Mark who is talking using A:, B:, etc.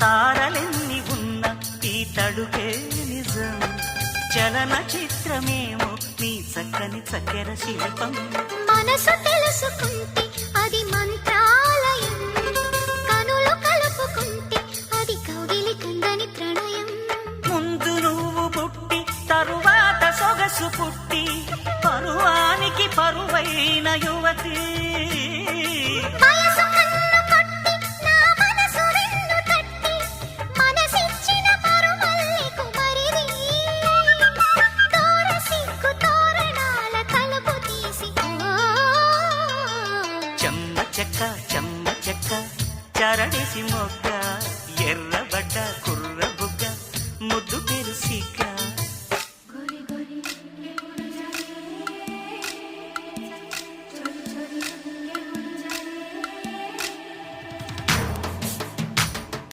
A: తారలెన్ని ఉన్న ఈ తడుకే నిజం, చలన చిత్రమేమో నీ చక్కని చక్కెర శిల్పం.
B: మనసు తెలుసుకుంటే అది మంత్రాలయం, కనులు కలుపుకుంటే అది కౌగిలి కందని ప్రణయం.
A: ముందు నువ్వు పుట్టి తరువాత సొగసు పుట్టి పరువానికి పరువైన యువతి.
B: వయసు కన్ను కొట్టి నా మనసు వెన్ను తట్టి మనసిచ్చిన పరుమల్లి కుమరిది. తోర సిగ్గు తోరణాల తలుపు తీసి
A: చెమ్మ చెక్క చెమ్మ చెక్క చరడిసి మొక్క ఎర్రబడ్డ